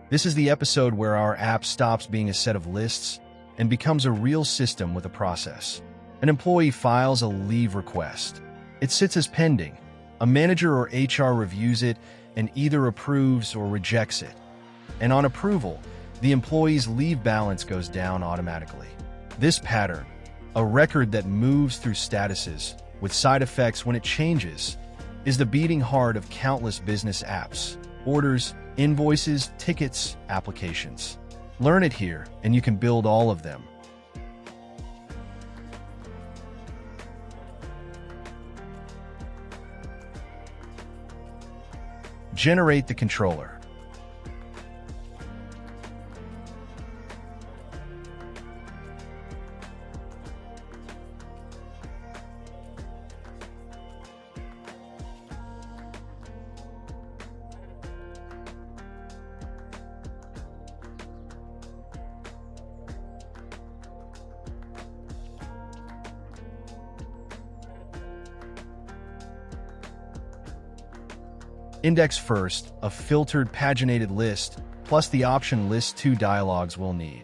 This is the episode where our app stops being a set of lists and becomes a real system with a process. An employee files a leave request. It sits as pending. A manager or HR reviews it and either approves or rejects it. And on approval, the employee's leave balance goes down automatically. This pattern, a record that moves through statuses with side effects when it changes, is the beating heart of countless business apps, orders, invoices, tickets, applications. Learn it here, and you can build all of them. Generate the controller. Index first, a filtered paginated list, plus the option list 2 dialogues we'll need.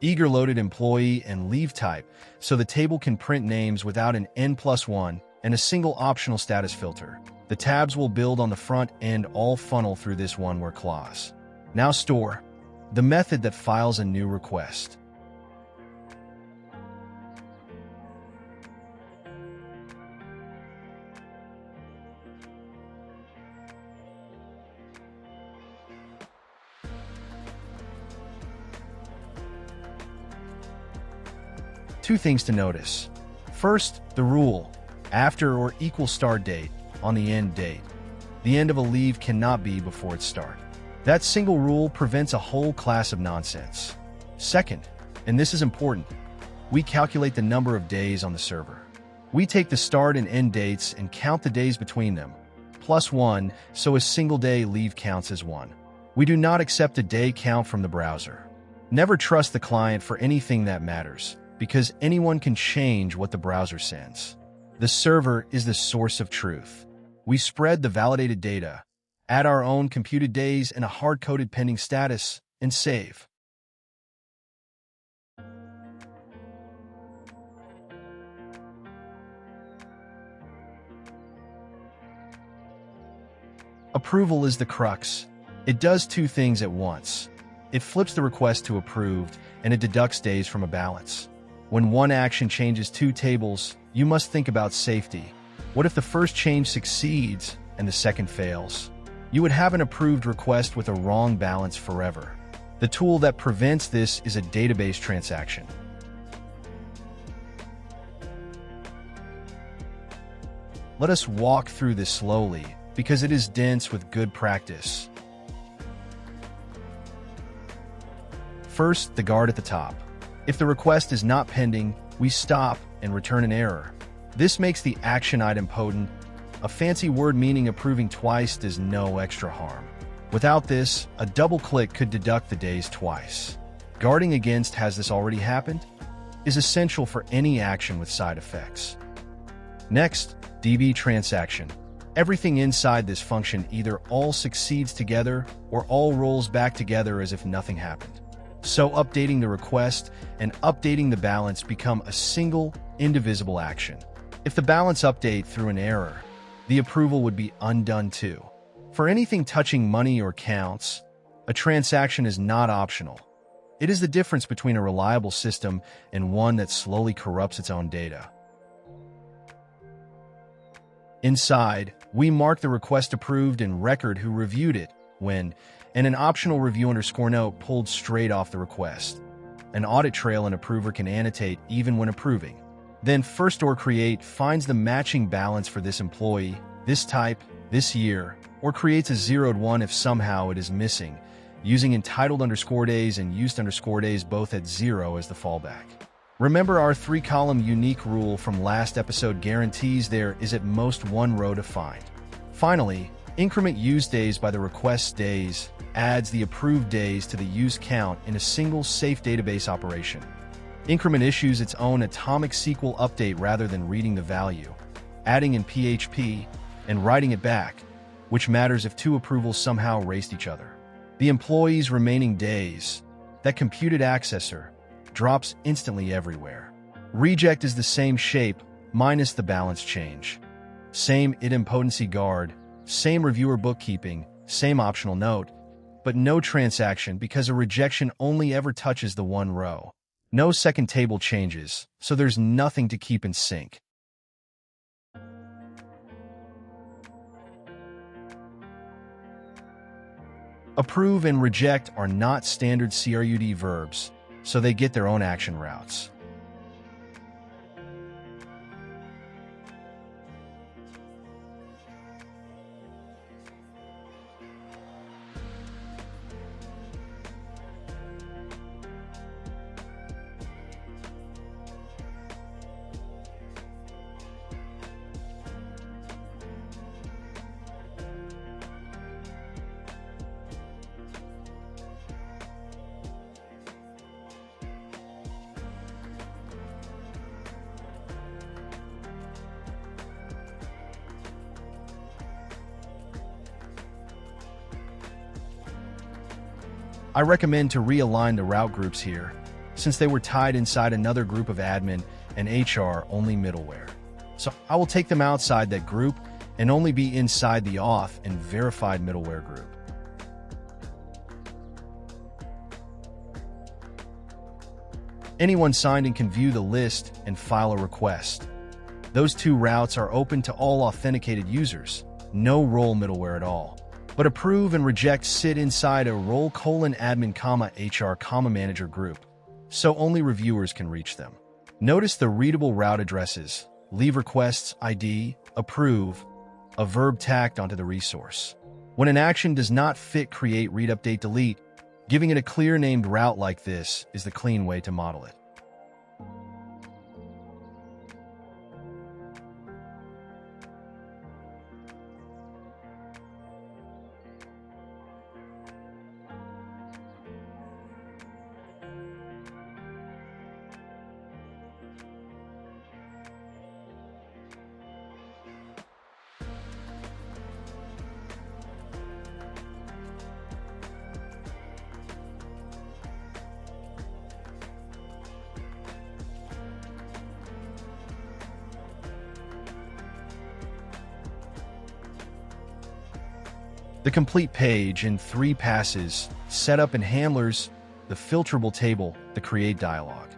Eager loaded employee and leave type, so the table can print names without an N+1 and a single optional status filter. The tabs will build on the front end all funnel through this one-word clause. Now store. The method that files a new request. Two things to notice. First, the rule, after or equal start date on the end date. The end of a leave cannot be before its start. That single rule prevents a whole class of nonsense. Second, and this is important, we calculate the number of days on the server. We take the start and end dates and count the days between them, +1, so a single day leave counts as 1. We do not accept a day count from the browser. Never trust the client for anything that matters, because anyone can change what the browser sends. The server is the source of truth. We spread the validated data, add our own computed days and a hard-coded pending status, and save. Approval is the crux. It does two things at once. It flips the request to approved, and it deducts days from a balance. When one action changes 2 tables, you must think about safety. What if the first change succeeds and the second fails? You would have an approved request with a wrong balance forever. The tool that prevents this is a database transaction. Let us walk through this slowly, because it is dense with good practice. First, the guard at the top. If the request is not pending, we stop and return an error. This makes the action idempotent. A fancy word meaning approving twice does no extra harm. Without this, a double click could deduct the days twice. Guarding against "has this already happened?" is essential for any action with side effects. Next, DB transaction. Everything inside this function either all succeeds together or all rolls back together as if nothing happened. So updating the request and updating the balance become a single, indivisible action. If the balance update through an error, the approval would be undone too. For anything touching money or counts, a transaction is not optional. It is the difference between a reliable system and one that slowly corrupts its own data. Inside, we mark the request approved and record who reviewed it, when, and an optional review _note pulled straight off the request. An audit trail an approver can annotate even when approving. Then firstOrCreate finds the matching balance for this employee, this type, this year, or creates a zeroed one if somehow it is missing, using entitled_days and used_days both at 0 as the fallback. Remember, our 3-column unique rule from last episode guarantees there is at most 1 row to find. Finally, increment used days by the request days adds the approved days to the used count in a single safe database operation. Increment issues its own atomic SQL update rather than reading the value, adding in PHP, and writing it back, which matters if two approvals somehow raced each other. The employee's remaining days, that computed accessor, drops instantly everywhere. Reject is the same shape, minus the balance change. Same idempotency guard, same reviewer bookkeeping, same optional note, but no transaction because a rejection only ever touches the one row. No second table changes, so there's nothing to keep in sync. Approve and reject are not standard CRUD verbs, so they get their own action routes. I recommend to realign the route groups here, since they were tied inside another group of admin and HR-only middleware. So I will take them outside that group and only be inside the auth and verified middleware group. Anyone signed in can view the list and file a request. Those two routes are open to all authenticated users, no role middleware at all. But approve and reject sit inside a role:admin, HR, manager group, so only reviewers can reach them. Notice the readable route addresses, leave requests ID, approve, a verb tacked onto the resource. When an action does not fit create, read, update, delete, giving it a clear named route like this is the clean way to model it. The complete page in 3 passes, setup and handlers, the filterable table, the create dialog.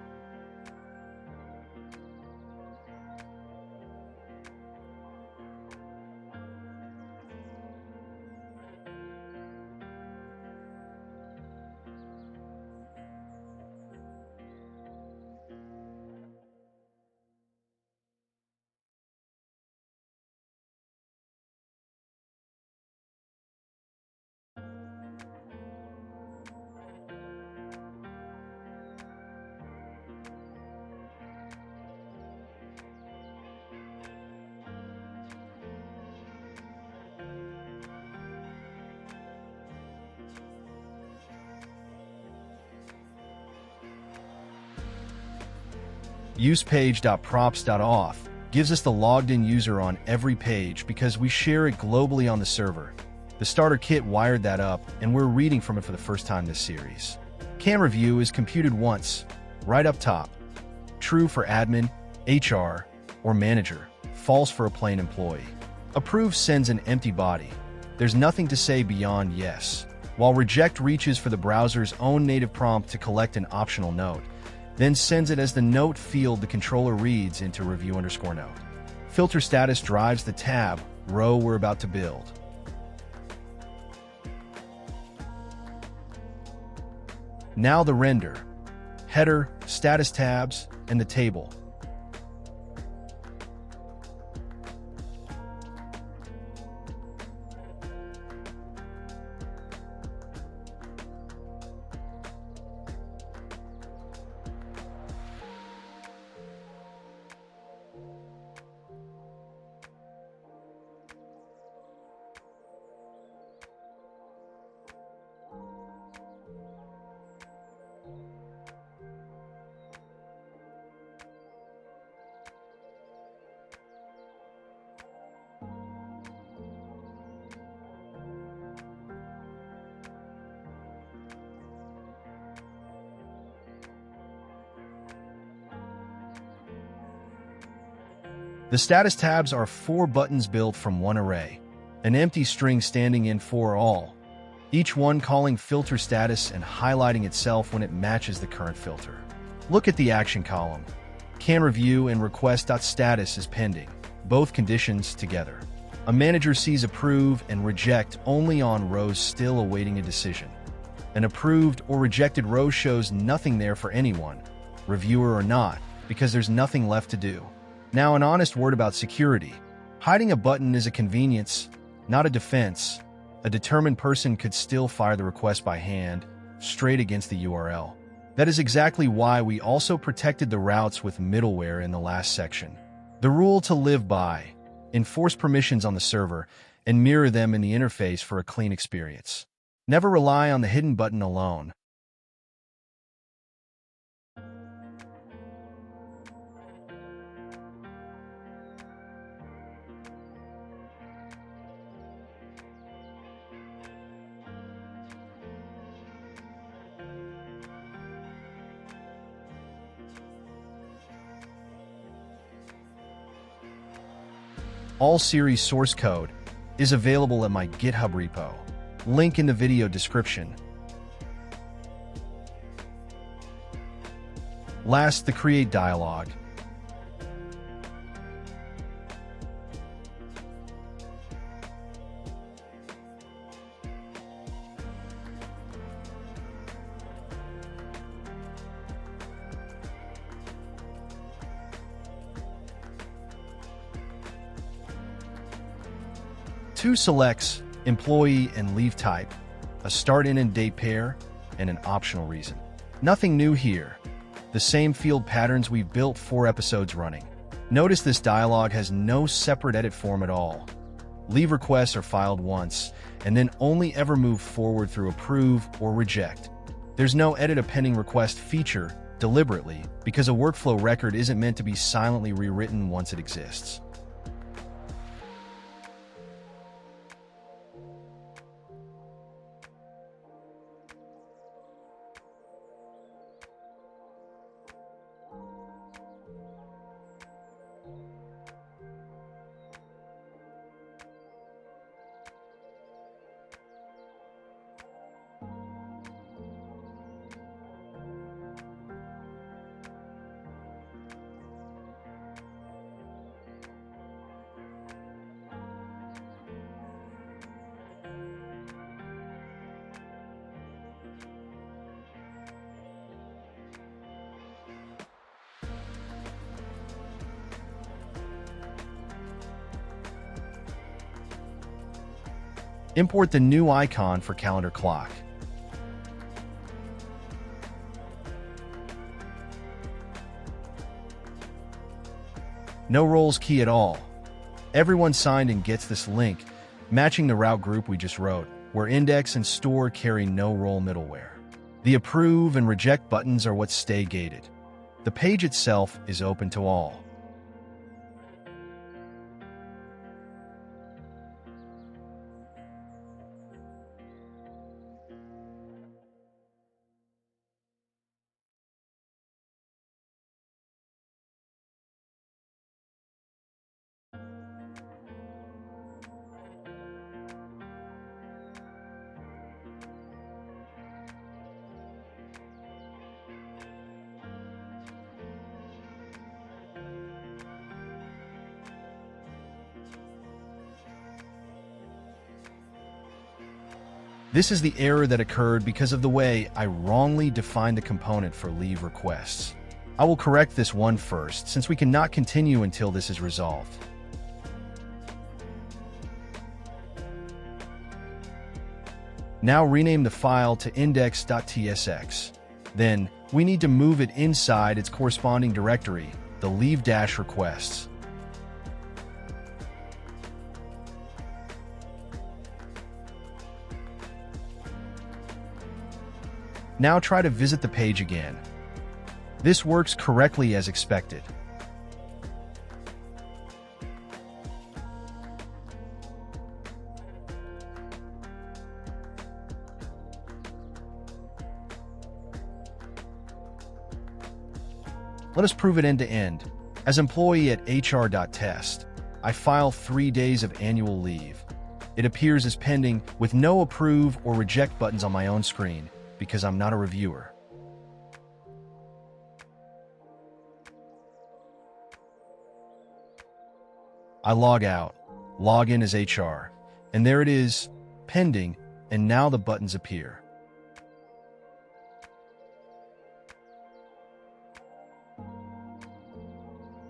UsePage.props.auth gives us the logged-in user on every page because we share it globally on the server. The starter kit wired that up, and we're reading from it for the first time this series. Can review is computed once, right up top. True for admin, HR, or manager. False for a plain employee. Approve sends an empty body. There's nothing to say beyond yes. While reject reaches for the browser's own native prompt to collect an optional note, then sends it as the note field the controller reads into review_note. Filter status drives the tab, row we're about to build. Now the render, header, status tabs, and the table. The status tabs are 4 buttons built from one array, an empty string standing in for all, each one calling filter status and highlighting itself when it matches the current filter. Look at the action column. Can review and request.status is pending, both conditions together. A manager sees approve and reject only on rows still awaiting a decision. An approved or rejected row shows nothing there for anyone, reviewer or not, because there's nothing left to do. Now, an honest word about security. Hiding a button is a convenience, not a defense. A determined person could still fire the request by hand, straight against the URL. That is exactly why we also protected the routes with middleware in the last section. The rule to live by: enforce permissions on the server and mirror them in the interface for a clean experience. Never rely on the hidden button alone. All series source code is available at my GitHub repo. Link in the video description. Last, the create dialog. Two selects, employee and leave type, a start in and date pair, and an optional reason. Nothing new here. The same field patterns we've built 4 episodes running. Notice this dialog has no separate edit form at all. Leave requests are filed once, and then only ever move forward through approve or reject. There's no edit a pending request feature, deliberately, because a workflow record isn't meant to be silently rewritten once it exists. Import the new icon for calendar clock. No roles key at all. Everyone signed and gets this link, matching the route group we just wrote, where index and store carry no role middleware. The approve and reject buttons are what stay gated. The page itself is open to all. This is the error that occurred because of the way I wrongly defined the component for leave requests. I will correct this one first, since we cannot continue until this is resolved. Now rename the file to index.tsx. Then, we need to move it inside its corresponding directory, the leave-requests. Now try to visit the page again. This works correctly as expected. Let us prove it end to end. As employee at HR.test, I file 3 days of annual leave. It appears as pending with no approve or reject buttons on my own screen because I'm not a reviewer. I log out, log in as HR, and there it is, pending, and now the buttons appear.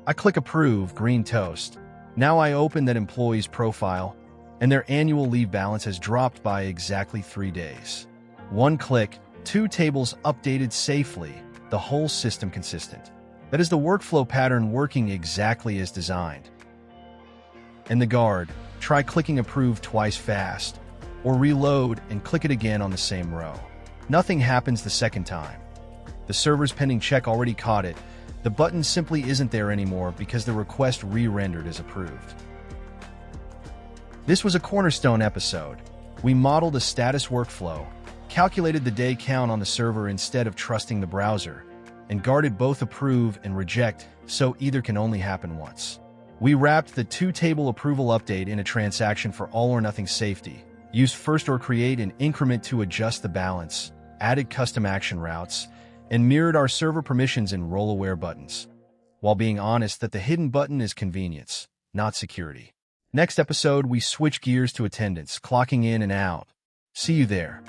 I click approve, green toast. Now I open that employee's profile, and their annual leave balance has dropped by exactly 3 days. 1 click, 2 tables updated safely, the whole system consistent. That is the workflow pattern working exactly as designed. And the guard, try clicking approve twice fast, or reload and click it again on the same row. Nothing happens the second time. The server's pending check already caught it. The button simply isn't there anymore because the request re-rendered as approved. This was a Cornerstone episode. We modeled a status workflow, calculated the day count on the server instead of trusting the browser, and guarded both approve and reject, so either can only happen once. We wrapped the 2-table approval update in a transaction for all-or-nothing safety, used firstOrCreate and increment to adjust the balance, added custom action routes, and mirrored our server permissions in role-aware buttons, while being honest that the hidden button is convenience, not security. Next episode, we switch gears to attendance, clocking in and out. See you there.